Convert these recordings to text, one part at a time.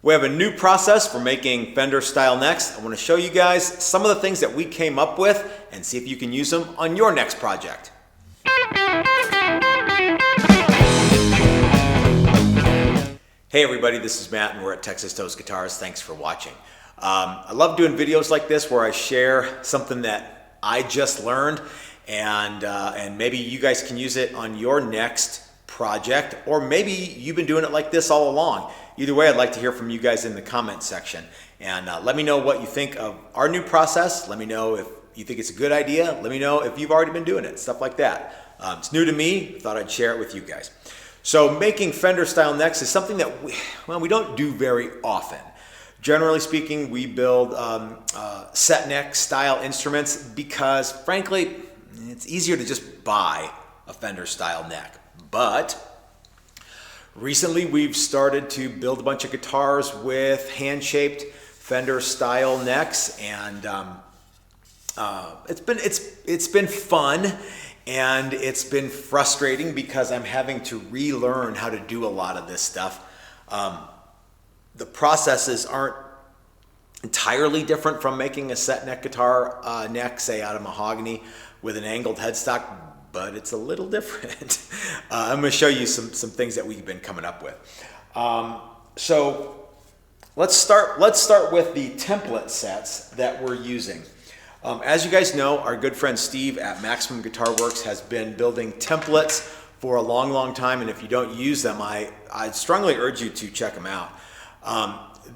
We have a new process for making Fender style necks. I want to show you guys some of the things that we came up with and see if you can use them on your next project. Hey everybody, this is Matt and we're at Texas Toast Guitars. Thanks for watching. I love doing videos like this where I share something that I just learned and maybe you guys can use it on your next project, or maybe you've been doing it like this all along. Either way, I'd like to hear from you guys in the comment section and let me know what you think of our new process. Let me know if you think it's a good idea. Let me know if you've already been doing it, stuff like that. It's new to me, thought I'd share it with you guys. So making Fender style necks is something that we don't do very often. Generally speaking, we build set neck style instruments because frankly, it's easier to just buy a Fender style neck. But recently we've started to build a bunch of guitars with hand-shaped Fender style necks, and it's been fun, and it's been frustrating because I'm having to relearn how to do a lot of this stuff. The processes aren't entirely different from making a set neck guitar neck, say out of mahogany with an angled headstock, but it's a little different. I'm going to show you some things that we've been coming up with. So let's start with the template sets that we're using. As you guys know, our good friend Steve at Maximum Guitar Works has been building templates for a long time, and if you don't use them, I'd strongly urge you to check them out.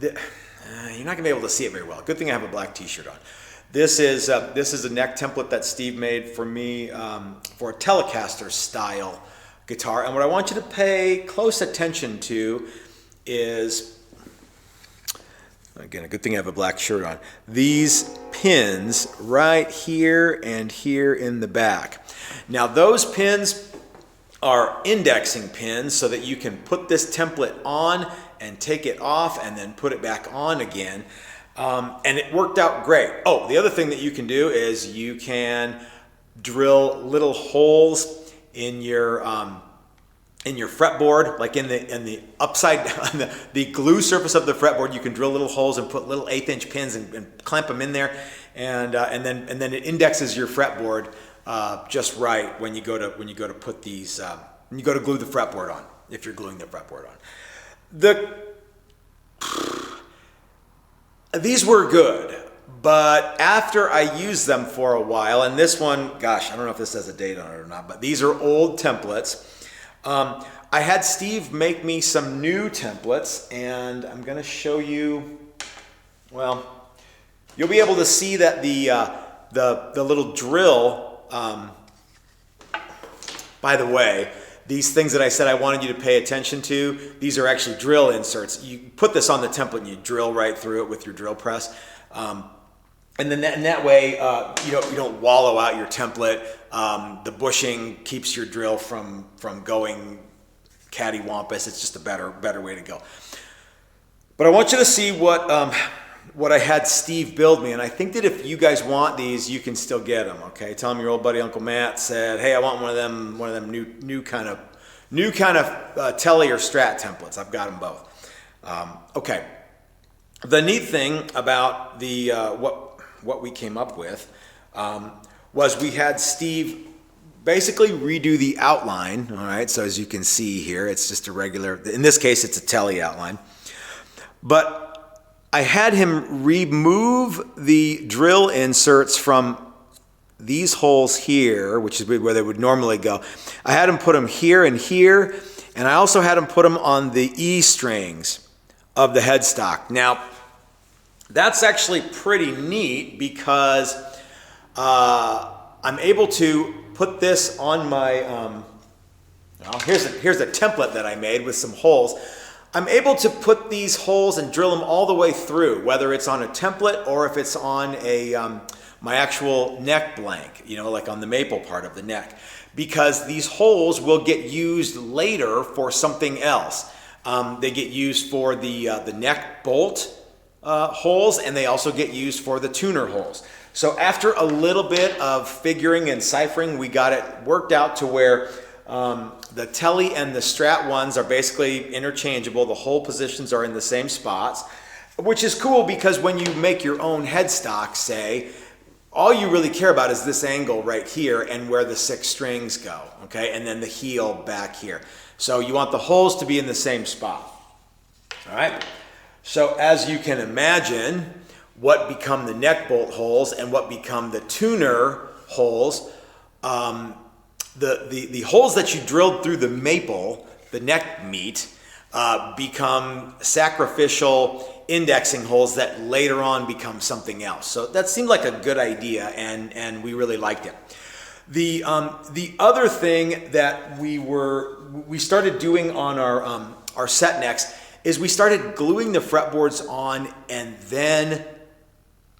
You're not going to be able to see it very well. Good thing I have a black t-shirt on. This is a neck template that Steve made for me for a Telecaster style guitar. And what I want you to pay close attention to is, again, a good thing I have a black shirt on, these pins right here and here in the back. Now those pins are indexing pins so that you can put this template on and take it off and then put it back on again. And it worked out great. Oh, the other thing that you can do is you can drill little holes in your fretboard, like in the upside on the glue surface of the fretboard. You can drill little holes and put little 1/8 inch pins and clamp them in there, and then it indexes your fretboard just right when you go to put these when you go to glue the fretboard on, if you're gluing the fretboard on. These were good, but after I used them for a while, and this one, gosh, I don't know if this has a date on it or not, but these are old templates. I had Steve make me some new templates, and I'm going to show you, well, you'll be able to see that the little drill, by the way, these things that I said I wanted you to pay attention to, these are actually drill inserts. You put this on the template and you drill right through it with your drill press. And then that way you don't wallow out your template. The bushing keeps your drill from going cattywampus. It's just a better way to go. But I want you to see what I had Steve build me, and I think that if you guys want these, you can still get them. Okay, tell them your old buddy Uncle Matt said, "Hey, I want one of them new kind of Telly or Strat templates." I've got them both. Okay, the neat thing about the what we came up with was we had Steve basically redo the outline. All right, so as you can see here, it's just a regular. In this case, it's a Telly outline, but I had him remove the drill inserts from these holes here, which is where they would normally go. I had him put them here and here, and I also had him put them on the E strings of the headstock. Now, that's actually pretty neat because I'm able to put this on my, well, here's a template that I made with some holes. I'm able to put these holes and drill them all the way through, whether it's on a template or if it's on my actual neck blank, like on the maple part of the neck, because these holes will get used later for something else. They get used for the neck bolt holes, and they also get used for the tuner holes. So after a little bit of figuring and ciphering, we got it worked out to where The telly and the strat ones are basically interchangeable. The hole positions are in the same spots, which is cool because when you make your own headstock, say, all you really care about is this angle right here and where the 6 strings go, okay? And then the heel back here. So you want the holes to be in the same spot, all right? So as you can imagine, what become the neck bolt holes and what become the tuner holes, the holes that you drilled through the maple, the neck meat, become sacrificial indexing holes that later on become something else. So that seemed like a good idea, and we really liked it. The other thing that we started doing on our set necks is we started gluing the fretboards on and then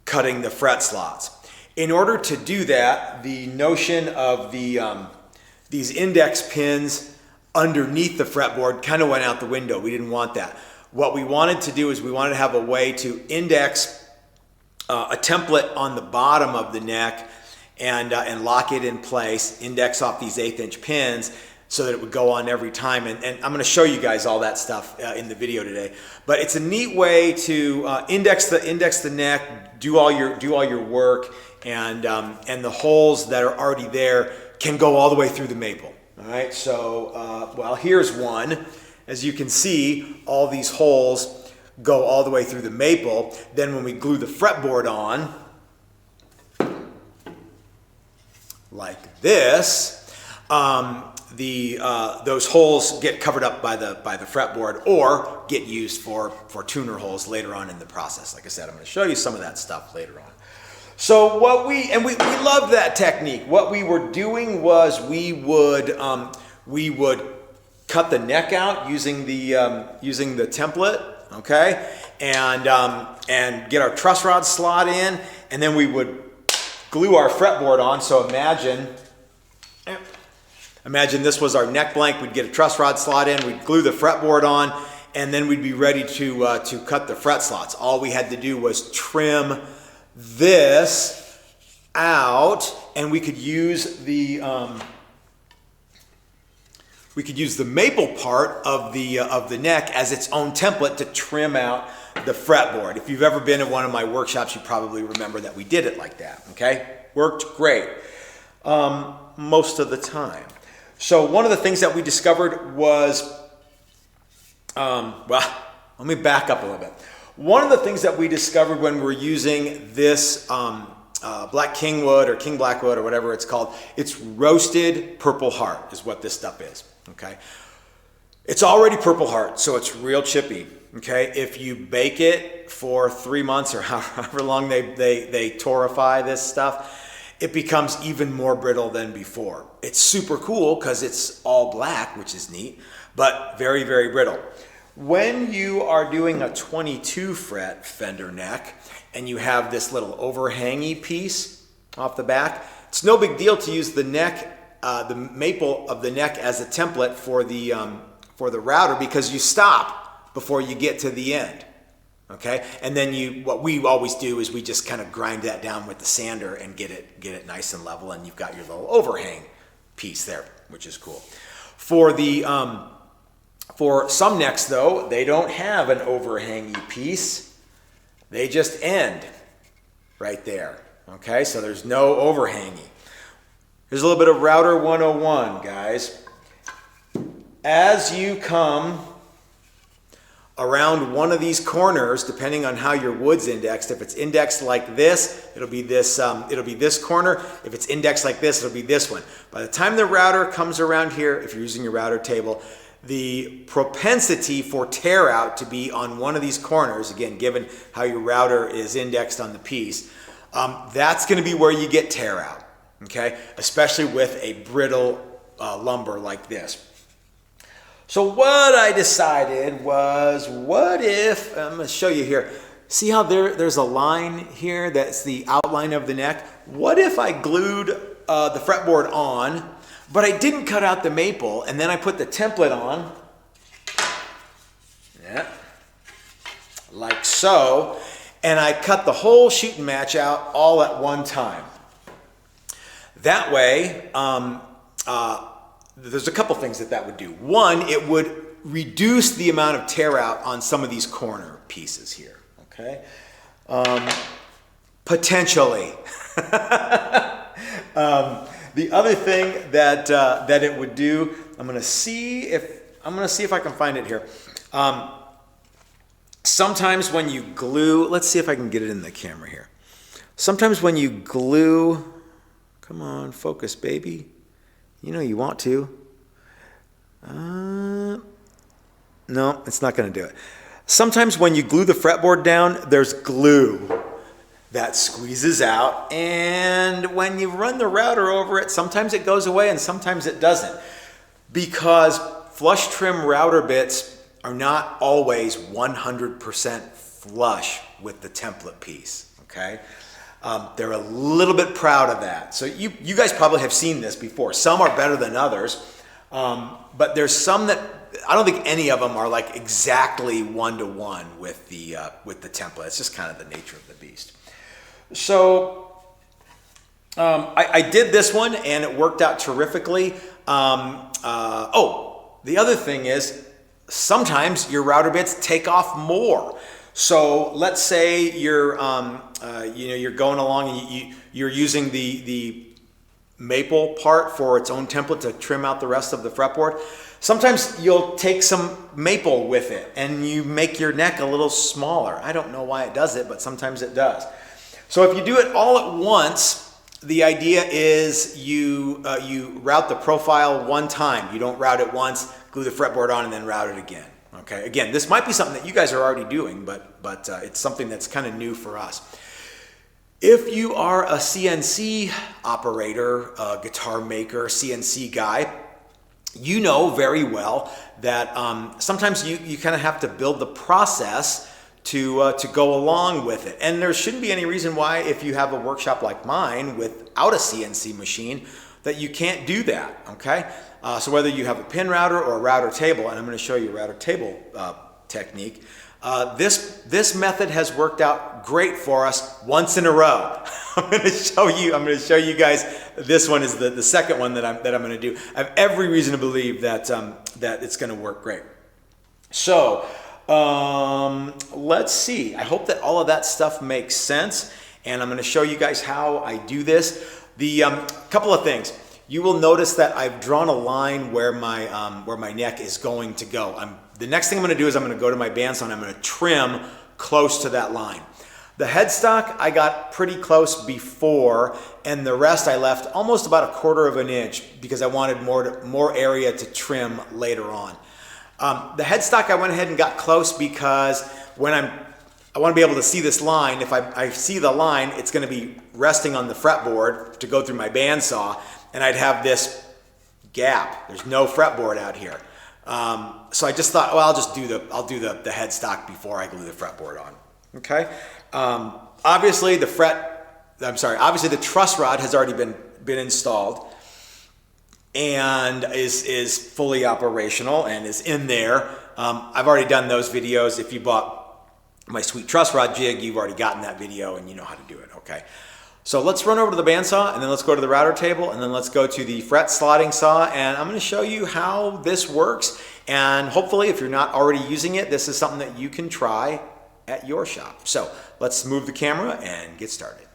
cutting the fret slots. In order to do that, the notion of these index pins underneath the fretboard kind of went out the window. We didn't want that. What we wanted to do is we wanted to have a way to index a template on the bottom of the neck and lock it in place, index off these 1/8" pins so that it would go on every time. And I'm going to show you guys all that stuff in the video today. But it's a neat way to index the neck, do all your work, and the holes that are already there can go all the way through the maple. All right, so well, here's one. As you can see, all these holes go all the way through the maple. Then when we glue the fretboard on, like this, those holes get covered up by the fretboard or get used for tuner holes later on in the process. Like I said, I'm going to show you some of that stuff later on. So we loved that technique. What we were doing was we would cut the neck out using the template, okay, and get our truss rod slot in, and then we would glue our fretboard on. So imagine this was our neck blank. We'd get a truss rod slot in, we'd glue the fretboard on, and then we'd be ready to cut the fret slots. All we had to do was trim this out, and we could use the maple part of the neck as its own template to trim out the fretboard. If you've ever been at one of my workshops, you probably remember that we did it like that. Okay, worked great most of the time. So one of the things that we discovered was, well, let me back up a little bit. One of the things that we discovered when we were using this black kingwood or king blackwood or whatever it's called, it's roasted purple heart is what this stuff is, okay? It's already purple heart, so it's real chippy, okay? If you bake it for 3 months or however long they torrefy this stuff, it becomes even more brittle than before. It's super cool because it's all black, which is neat, but very, very brittle. When you are doing a 22 fret Fender neck and you have this little overhangy piece off the back, it's no big deal to use the neck, the maple of the neck as a template for the router, because you stop before you get to the end, okay? And then what we always do is we just kind of grind that down with the sander and get it nice and level, and you've got your little overhang piece there, which is cool. For some necks, though, they don't have an overhangy piece. They just end right there, okay? So there's no overhanging. Here's a little bit of Router 101, guys. As you come around one of these corners, depending on how your wood's indexed, if it's indexed like this, it'll be this corner. If it's indexed like this, it'll be this one. By the time the router comes around here, if you're using your router table, the propensity for tear out to be on one of these corners, again, given how your router is indexed on the piece, that's going to be where you get tear out, okay? Especially with a brittle lumber like this. So what I decided was, what if, I'm going to show you here, see how there's a line here that's the outline of the neck? What if I glued the fretboard on, but I didn't cut out the maple, and then I put the template on, yeah, like so, and I cut the whole shooting match out all at one time. That way, there's a couple things that would do. One, it would reduce the amount of tear out on some of these corner pieces here, okay? Potentially. The other thing that it would do, I'm gonna see if I can find it here. Sometimes when you glue, let's see if I can get it in the camera here. Sometimes when you glue, come on, focus, baby. You know you want to. No, it's not gonna do it. Sometimes when you glue the fretboard down, there's glue that squeezes out, and when you run the router over it, sometimes it goes away and sometimes it doesn't, because flush trim router bits are not always 100% flush with the template piece, okay? They're a little bit proud of that. So you guys probably have seen this before. Some are better than others, but there's some that, I don't think any of them are like exactly one-to-one with the template. It's just kind of the nature of the beast. So I did this one and it worked out terrifically. The other thing is sometimes your router bits take off more. So let's say you're you're going along and you're using the maple part for its own template to trim out the rest of the fretboard. Sometimes you'll take some maple with it and you make your neck a little smaller. I don't know why it does it, but sometimes it does. So if you do it all at once, the idea is you route the profile one time. You don't route it once, glue the fretboard on, and then route it again. Okay. Again, this might be something that you guys are already doing, but it's something that's kind of new for us. If you are a CNC operator, a guitar maker, CNC guy, you know very well that sometimes you kind of have to build the process to go along with it. And there shouldn't be any reason why, if you have a workshop like mine without a CNC machine, that you can't do that, okay? So whether you have a pin router or a router table, and I'm gonna show you a router table technique, this method has worked out great for us once in a row. I'm gonna show you guys, this one is the second one that I'm gonna do. I have every reason to believe that it's gonna work great. So, let's see. I hope that all of that stuff makes sense, and I'm going to show you guys how I do this. The couple of things. You will notice that I've drawn a line where my neck is going to go. The next thing I'm going to do is I'm going to go to my bandsaw and I'm going to trim close to that line. The headstock I got pretty close before, and the rest I left almost about 1/4 of an inch because I wanted more area to trim later on. The headstock I went ahead and got close because when I want to be able to see this line. If I see the line, it's going to be resting on the fretboard to go through my bandsaw, and I'd have this gap. There's no fretboard out here. So I just thought, well, I'll do the headstock before I glue the fretboard on. Okay. Obviously the truss rod has already been installed and is fully operational and is in there. I've already done those videos. If you bought my sweet truss rod jig, you've already gotten that video and you know how to do it, okay? So let's run over to the bandsaw, and then let's go to the router table, and then let's go to the fret slotting saw, and I'm gonna show you how this works, and hopefully if you're not already using it, this is something that you can try at your shop. So let's move the camera and get started.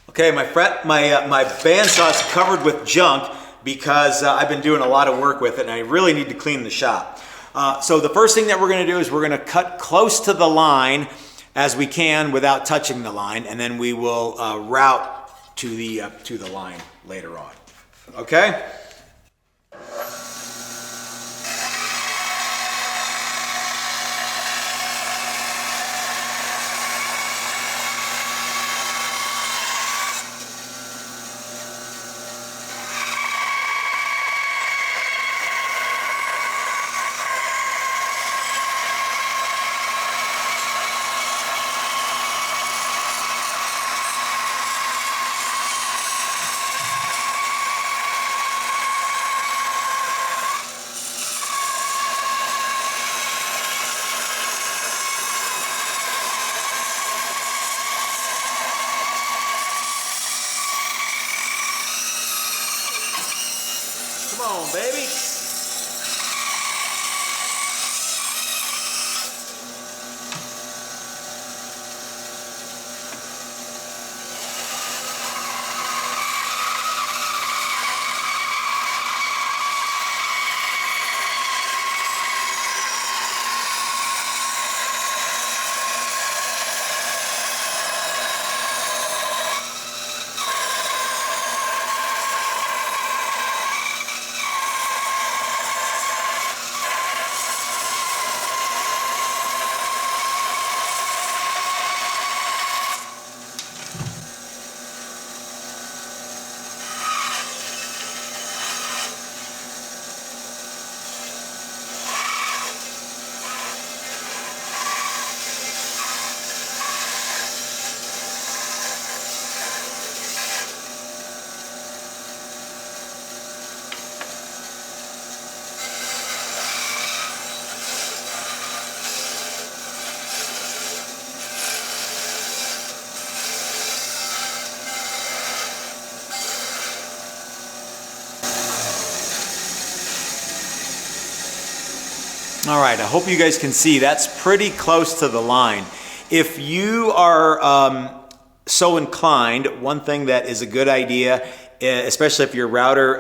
Okay, my bandsaw is covered with junk because I've been doing a lot of work with it, and I really need to clean the shop. So the first thing that we're gonna do is we're gonna cut close to the line as we can without touching the line, and then we will route to the line later on. Okay? All right, I hope you guys can see that's pretty close to the line. If you are so inclined, one thing that is a good idea, especially if your router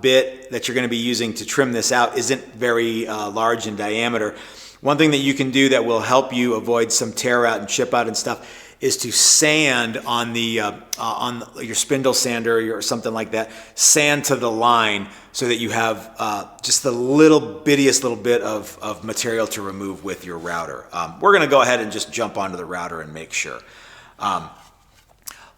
bit that you're going to be using to trim this out isn't very large in diameter, one thing that you can do that will help you avoid some tear out and chip out and stuff is to sand on the on your spindle sander or something like that. Sand to the line so that you have just the bittiest little bit of material to remove with your router. We're going to go ahead and just jump onto the router and make sure.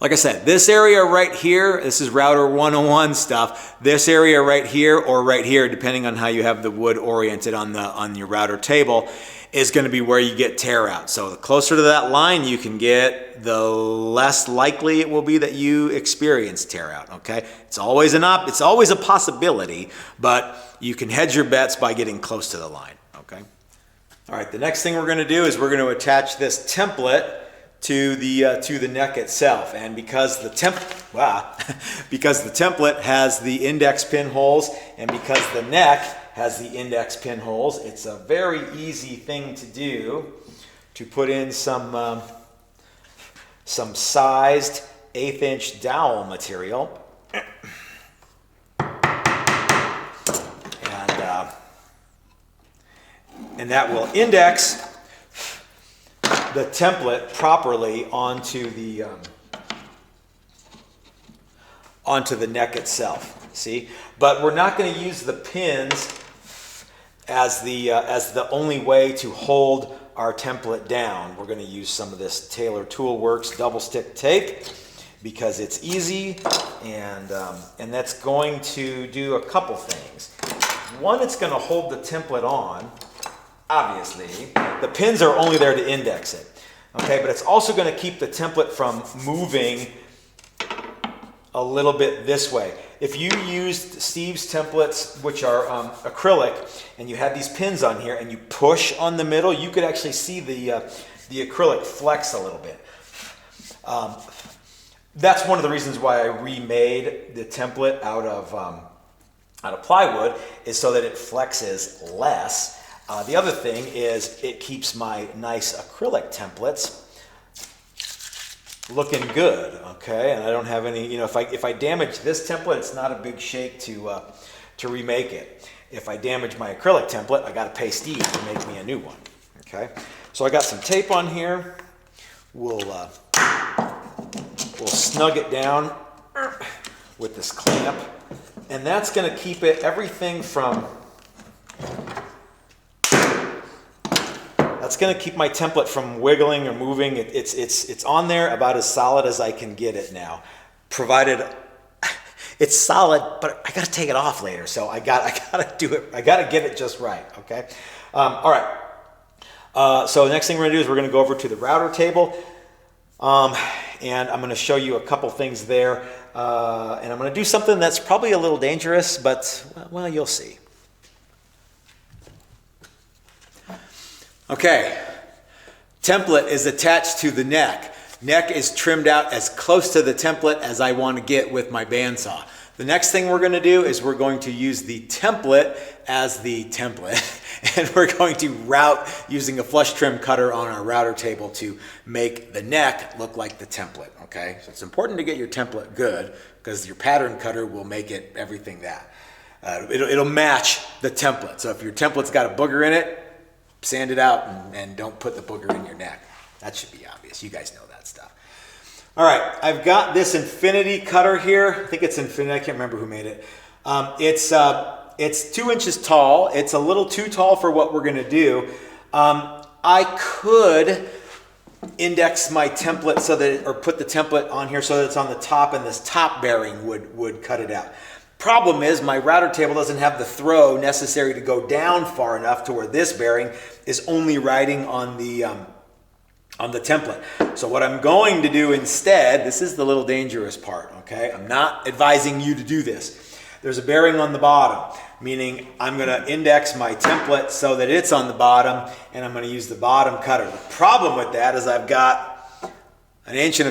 Like I said, this area right here, this is router 101 stuff. This area right here or right here, depending on how you have the wood oriented on your router table, is going to be where you get tear out. So the closer to that line you can get, the less likely it will be that you experience tear out. Okay, it's always a possibility, but you can hedge your bets by getting close to the line. Okay. All right. The next thing we're going to do is we're going to attach this template to the neck itself, and because the template has the index pin holes, and because the neck has the index pin holes, it's a very easy thing to do to put in some sized 1/8 inch dowel material, and that will index the template properly onto the neck itself. See, but we're not going to use the pins as the only way to hold our template down. We're going to use some of this Taylor Tool Works double stick tape because it's easy, and that's going to do a couple things. One, it's going to hold the template on. Obviously, the pins are only there to index it, okay? But it's also going to keep the template from moving a little bit this way. If you used Steve's templates, which are acrylic, and you had these pins on here, and you push on the middle, you could actually see the acrylic flex a little bit. That's one of the reasons why I remade the template out of plywood, is so that it flexes less. The other thing is it keeps my nice acrylic templates looking good, okay? And I don't have any, if I damage this template, it's not a big shake to remake it. If I damage my acrylic template, I got to pay Steve to make me a new one, okay? So I got some tape on here. We'll snug it down with this clamp, and that's going to keep everything from. That's going to keep my template from wiggling or moving. It's on there about as solid as I can get it now, provided it's solid, but I got to take it off later. So I got to do it. I got to get it just right. Okay. All right. So the next thing we're going to do is we're going to go over to the router table, and I'm going to show you a couple things there, and I'm going to do something that's probably a little dangerous, but well, you'll see. Okay, template is attached to the neck. Neck is trimmed out as close to the template as I want to get with my bandsaw. The next thing we're going to do is we're going to use the template as the template, and we're going to route using a flush trim cutter on our router table to make the neck look like the template, okay? So it's important to get your template good because your pattern cutter will make it everything that. It'll match the template. So if your template's got a booger in it, sand it out and don't put the booger in your neck. That should be obvious. You guys know that stuff. All right, I've got this infinity cutter here. I think it's infinity. I can't remember who made it. It's 2 inches tall. It's a little too tall for what we're going to do. I could index my template or put the template on here so that it's on the top, and this top bearing would cut it out. Problem is, my router table doesn't have the throw necessary to go down far enough to where this bearing is only riding on the template. So what I'm going to do instead, this is the little dangerous part, okay? I'm not advising you to do this. There's a bearing on the bottom, meaning I'm going to index my template so that it's on the bottom, and I'm going to use the bottom cutter. The problem with that is I've got 1.25 inches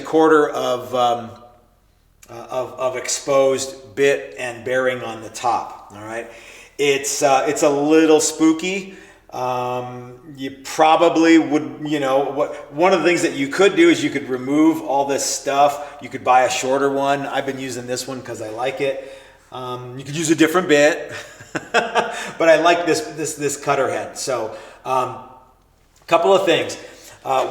of exposed bit and bearing on the top. All right, it's a little spooky, You probably would, you know, one of the things that you could do is you could remove all this stuff. You could buy a shorter one. I've been using this one because I like it. You could use a different bit, but I like this cutter head. So, couple of things.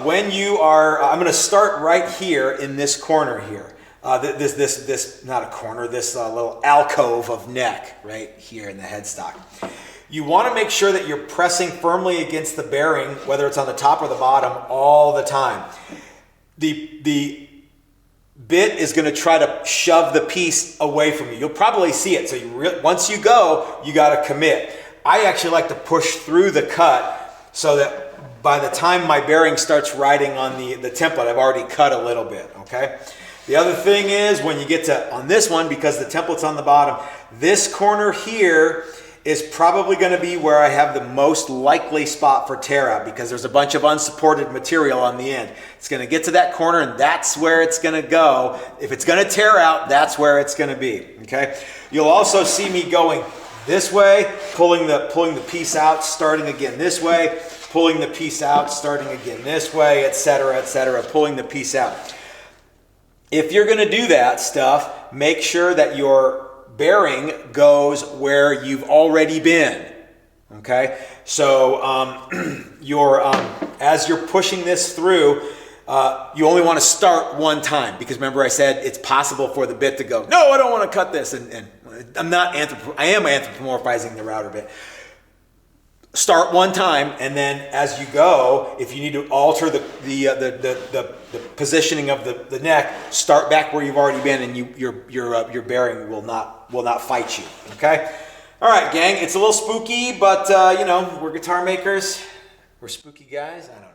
When you are, I'm going to start right here in this corner here. This not a corner, this little alcove of neck right here in the headstock. You want to make sure that you're pressing firmly against the bearing, whether it's on the top or the bottom, all the time. The bit is going to try to shove the piece away from you. You'll probably see it. So once you go, you got to commit. I actually like to push through the cut so that by the time my bearing starts riding on the template, I've already cut a little bit, okay? The other thing is when you get to, on this one, because the template's on the bottom, this corner here is probably going to be where I have the most likely spot for tear out because there's a bunch of unsupported material on the end. It's going to get to that corner and that's where it's going to go. If it's going to tear out, that's where it's going to be, okay? You'll also see me going this way, pulling the piece out, starting again this way, pulling the piece out, starting again this way, etc., pulling the piece out. If you're going to do that stuff, make sure that your bearing goes where you've already been, okay? So as you're pushing this through, you only want to start one time because remember I said it's possible for the bit to go, no, I don't want to cut this, and I am anthropomorphizing the router bit. Start one time, and then as you go, if you need to alter the positioning of the neck, start back where you've already been, and your bearing will not fight you. Okay. All right, gang. It's a little spooky, but you know, we're guitar makers. We're spooky guys. I don't know.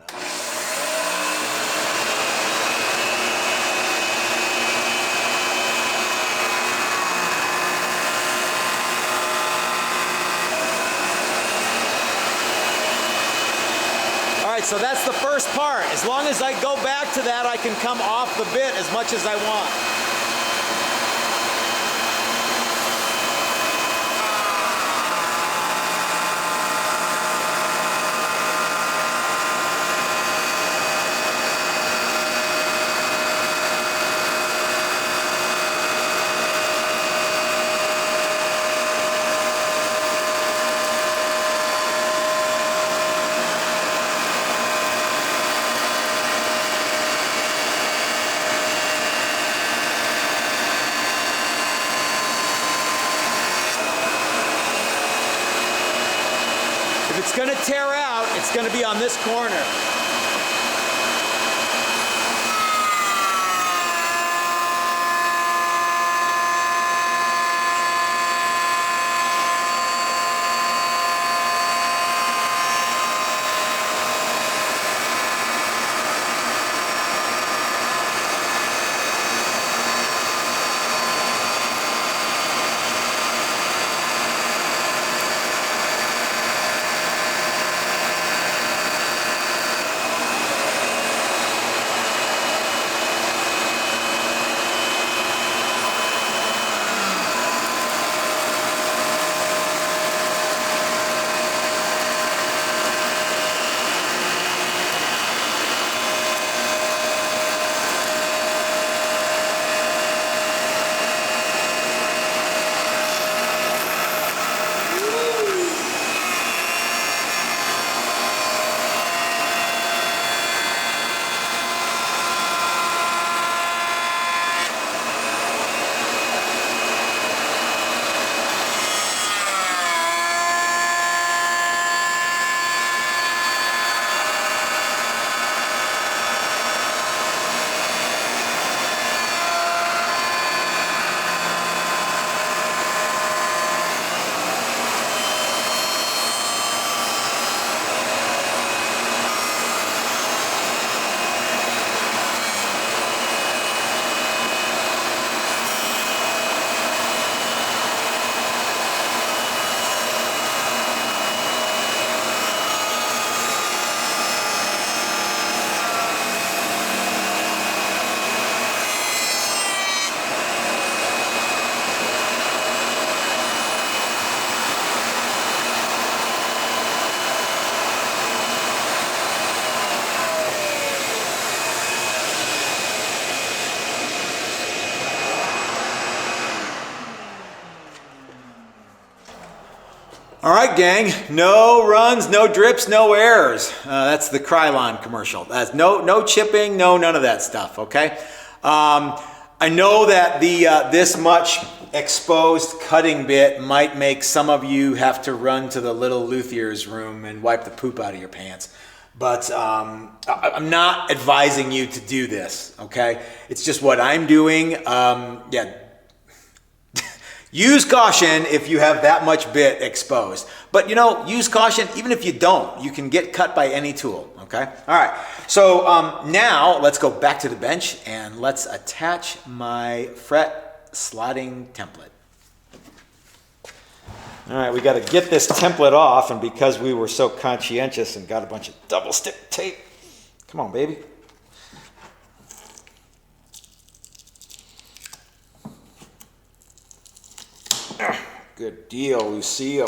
So that's the first part. As long as I go back to that, I can come off the bit as much as I want. It's going to tear out, it's going to be on this corner. right, gang. No runs, no drips, no errors. That's the Krylon commercial. That's no chipping, none of that stuff. Okay. I know that this much exposed cutting bit might make some of you have to run to the little luthier's room and wipe the poop out of your pants. But I'm not advising you to do this. Okay. It's just what I'm doing. Yeah. Use caution if you have that much bit exposed. But use caution even if you don't. You can get cut by any tool, okay? All right, so now let's go back to the bench and let's attach my fret slotting template. All right, we got to get this template off, and because we were so conscientious and got a bunch of double stick tape, come on, baby. Good deal, Lucio.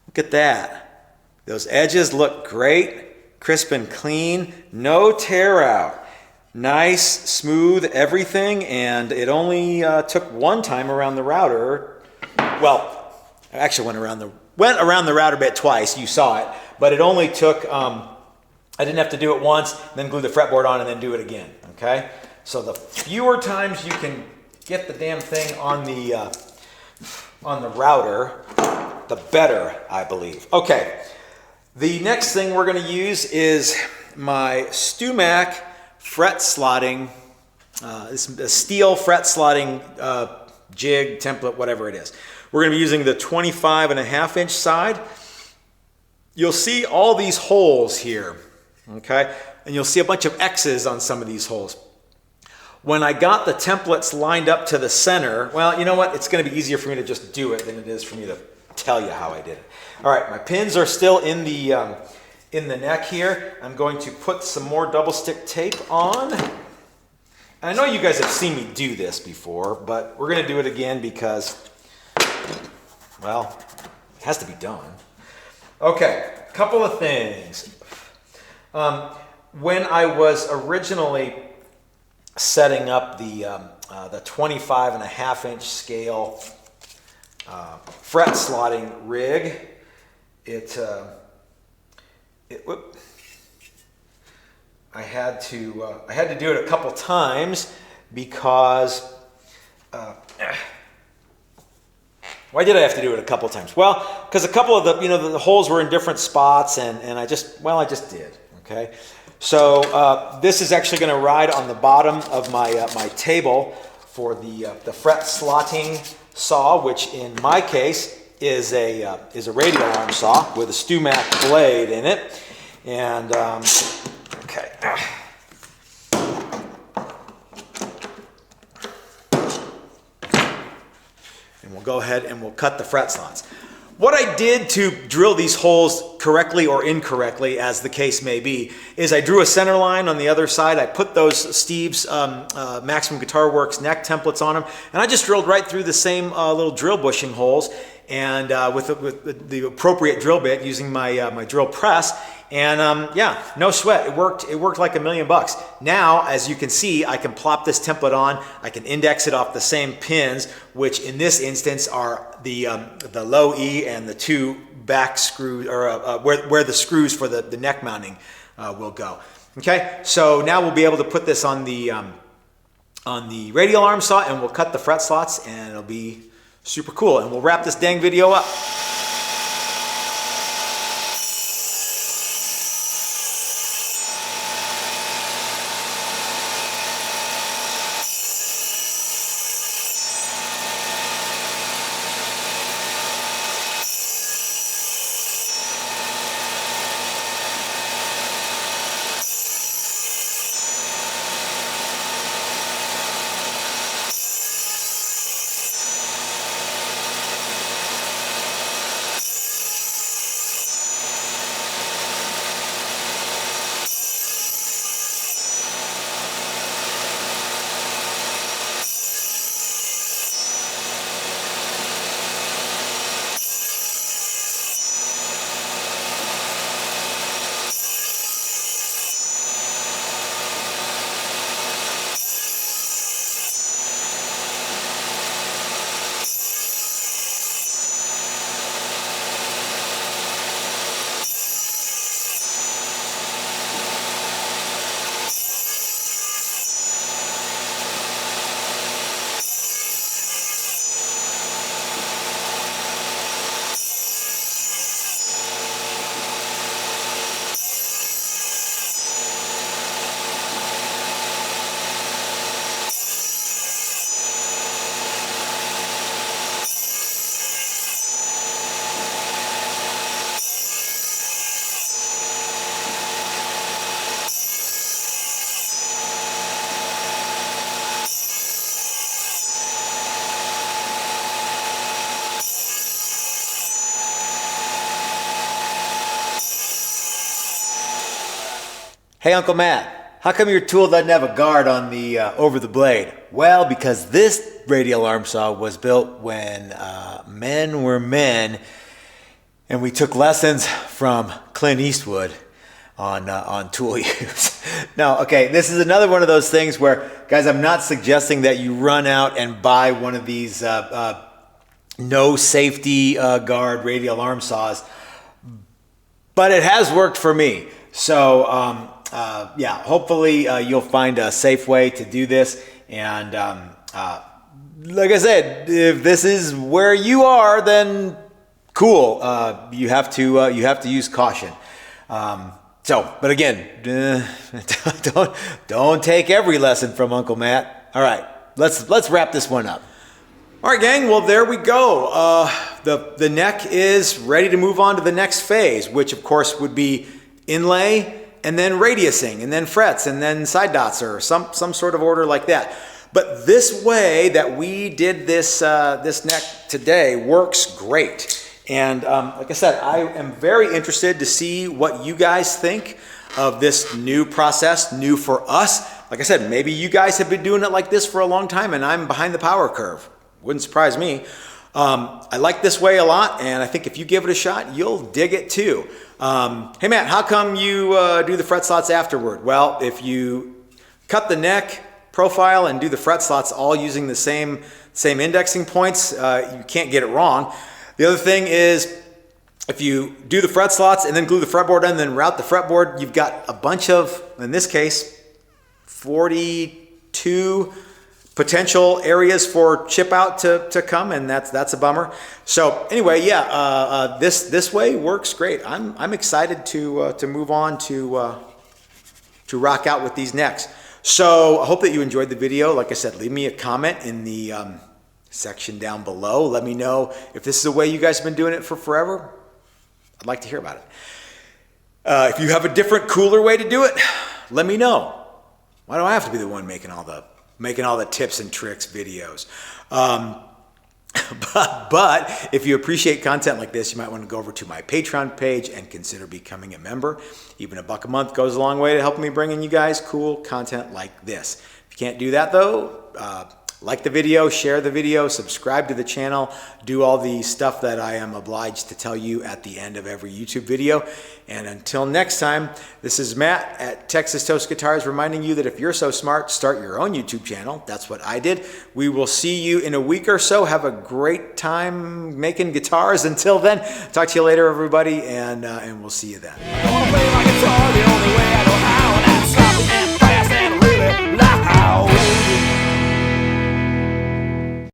Look at that. Those edges look great, crisp and clean, no tear out. Nice, smooth everything, and it only took one time around the router. Well, I actually went around the router bit twice. You saw it, but it only took. I didn't have to do it once, then glue the fretboard on, and then do it again. Okay, so the fewer times you can get the damn thing on the router, the better, I believe. Okay, the next thing we're going to use is my Stumac fret slotting. It's a steel fret slotting jig template, whatever it is. We're going to be using the 25.5-inch side. You'll see all these holes here, okay? And you'll see a bunch of X's on some of these holes. When I got the templates lined up to the center, well, you know what? It's going to be easier for me to just do it than it is for me to tell you how I did it. All right, my pins are still in the neck here. I'm going to put some more double stick tape on. I know you guys have seen me do this before, but we're going to do it again because, well, it has to be done. Okay, a couple of things. When I was originally setting up the 25.5-inch scale fret slotting rig, I had to do it a couple times because why did I have to do it a couple times? Well, because a couple of the holes were in different spots, and I just did. Okay, so this is actually going to ride on the bottom of my my table for the fret slotting saw, which in my case is a radial arm saw with a Stumac blade in it, and okay. And we'll go ahead and we'll cut the fret slots. What I did to drill these holes correctly or incorrectly, as the case may be, is I drew a center line on the other side. I put those Steve's Maximum Guitar Works neck templates on them, and I just drilled right through the same little drill bushing holes, and with the appropriate drill bit using my my drill press. And yeah, no sweat. It worked like $1,000,000. Now, as you can see, I can plop this template on. I can index it off the same pins, which in this instance are the low E and the two back screws, or where the screws for the neck mounting will go. Okay, so now we'll be able to put this on the radial arm saw, and we'll cut the fret slots, and it'll be super cool. And we'll wrap this dang video up. Hey, Uncle Matt, how come your tool doesn't have a guard on the over the blade? Well, because this radial arm saw was built when men were men, and we took lessons from Clint Eastwood on tool use. Now, okay, this is another one of those things where, guys, I'm not suggesting that you run out and buy one of these no safety guard radial arm saws, but it has worked for me. So yeah, hopefully you'll find a safe way to do this. And like I said, if this is where you are, then cool. You have to use caution. But again, don't take every lesson from Uncle Matt. All right, let's wrap this one up. All right, gang, well, there we go. The neck is ready to move on to the next phase, which of course would be inlay and then radiusing and then frets and then side dots or some sort of order like that. But this way that we did this neck today works great. And like I said, I am very interested to see what you guys think of this new process, new for us. Like I said, maybe you guys have been doing it like this for a long time and I'm behind the power curve. Wouldn't surprise me. I like this way a lot, and I think if you give it a shot, you'll dig it too. Hey Matt, how come you do the fret slots afterward? Well, if you cut the neck profile and do the fret slots all using the same indexing points, you can't get it wrong. The other thing is, if you do the fret slots and then glue the fretboard and then route the fretboard, you've got a bunch of, in this case, 42 potential areas for chip out to come, and that's a bummer. So anyway, yeah, this way works great. I'm excited to move on to rock out with these necks. So I hope that you enjoyed the video. Like I said, leave me a comment in the section down below. Let me know if this is the way you guys have been doing it for forever. I'd like to hear about it. If you have a different, cooler way to do it, let me know. Why do I have to be the one making all the tips and tricks videos? But if you appreciate content like this, you might want to go over to my Patreon page and consider becoming a member. Even $1 a month goes a long way to helping me bring in you guys cool content like this. If you can't do that though, like the video, share the video, subscribe to the channel, do all the stuff that I am obliged to tell you at the end of every YouTube video. And until next time, this is Matt at Texas Toast Guitars reminding you that if you're so smart, start your own YouTube channel. That's what I did. We will see you in a week or so. Have a great time making guitars. Until then, talk to you later, everybody, and we'll see you then.